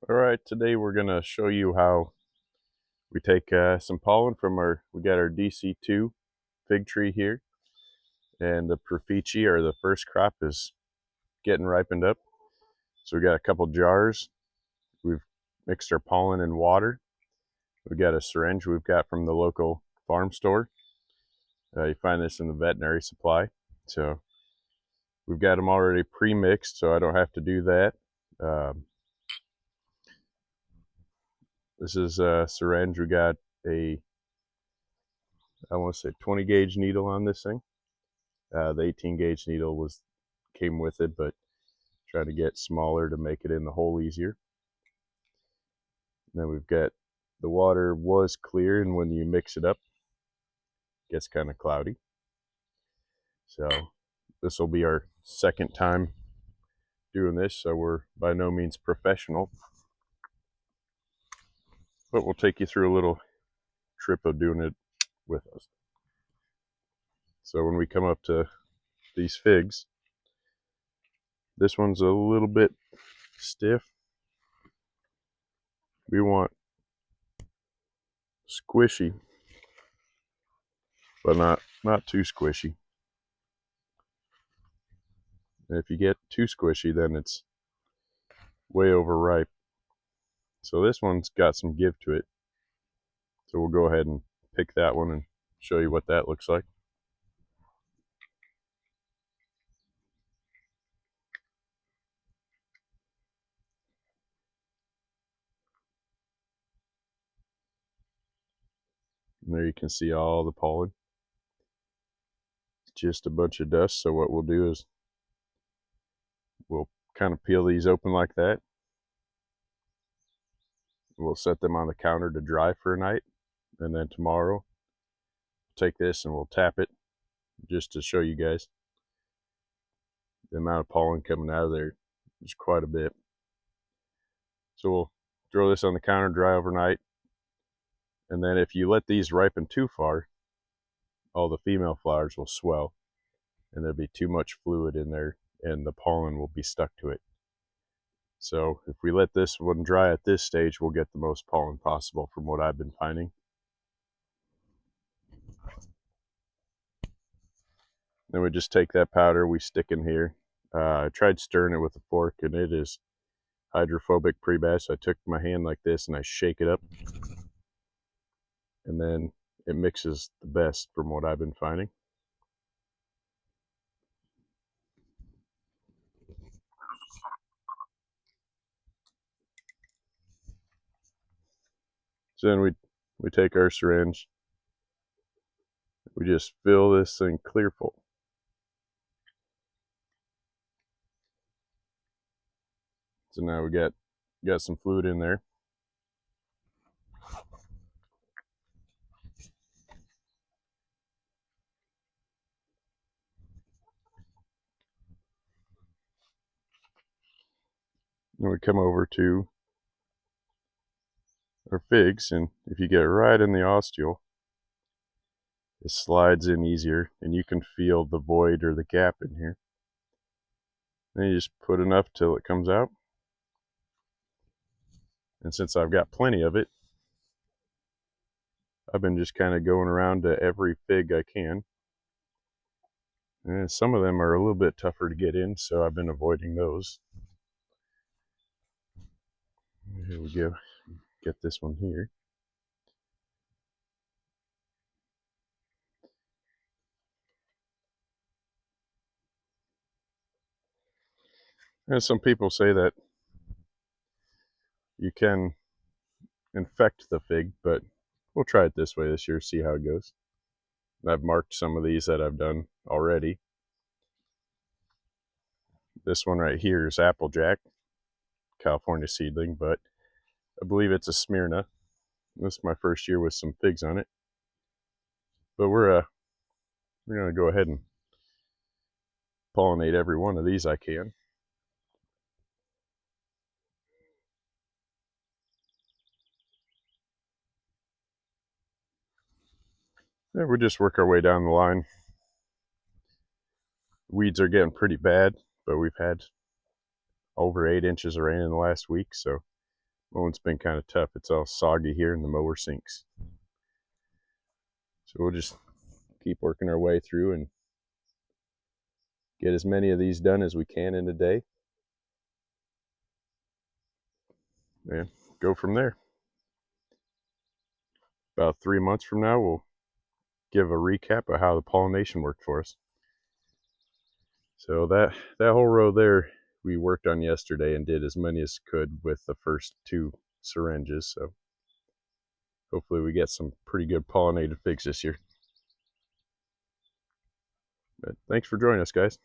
All right, today we're going to show you how we take some pollen from we got our DC2 fig tree here, and the profichi, or the first crop, is getting ripened up. So we got a couple jars. We've mixed our pollen in water. We got a syringe we've got from the local farm store. You find this in the veterinary supply. So we've got them already pre-mixed, so I don't have to do that. This is a syringe. We got I want to say 20 gauge needle on this thing. The 18 gauge needle came with it, but try to get smaller to make it in the hole easier. And then we've got the water was clear, and when you mix it up, it gets kind of cloudy. So this will be our second time doing this, so we're by no means professional, but we'll take you through a little trip of doing it with us. So when we come up to these figs, this one's a little bit stiff. We want squishy, but not too squishy. And if you get too squishy, then it's way overripe. So this one's got some give to it. So we'll go ahead and pick that one and show you what that looks like. And there you can see all the pollen. It's just a bunch of dust. So what we'll do is we'll kind of peel these open like that. We'll set them on the counter to dry for a night. And then tomorrow, take this and we'll tap it just to show you guys the amount of pollen coming out of there. There's quite a bit. So we'll throw this on the counter, dry overnight. And then if you let these ripen too far, all the female flowers will swell and there'll be too much fluid in there and the pollen will be stuck to it. So if we let this one dry at this stage, we'll get the most pollen possible from what I've been finding. Then we just take that powder, we stick in here. I tried stirring it with a fork and it is hydrophobic pretty bad. So I took my hand like this and I shake it up. And then it mixes the best from what I've been finding. So then we take our syringe, we just fill this thing clear full. So now we got some fluid in there. And we come over to our figs, and if you get it right in the ostiole, it slides in easier and you can feel the void or the gap in here. Then you just put enough till it comes out. And since I've got plenty of it, I've been just kind of going around to every fig I can. And some of them are a little bit tougher to get in, so I've been avoiding those. Here we go. Get this one here. And some people say that you can infect the fig, but we'll try it this way this year, see how it goes. I've marked some of these that I've done already. This one right here is Applejack, California seedling, but I believe it's a Smyrna. This is my first year with some figs on it. But we're going to go ahead and pollinate every one of these I can. And we'll just work our way down the line. Weeds are getting pretty bad, but we've had over 8 inches of rain in the last week, so Mowing's been kind of tough. It's all soggy here and the mower sinks. So we'll just keep working our way through and get as many of these done as we can in a day. And go from there. About 3 months from now, we'll give a recap of how the pollination worked for us. So that whole row there we worked on yesterday and did as many as could with the first 2 syringes. So hopefully we get some pretty good pollinated figs this year. But thanks for joining us, guys.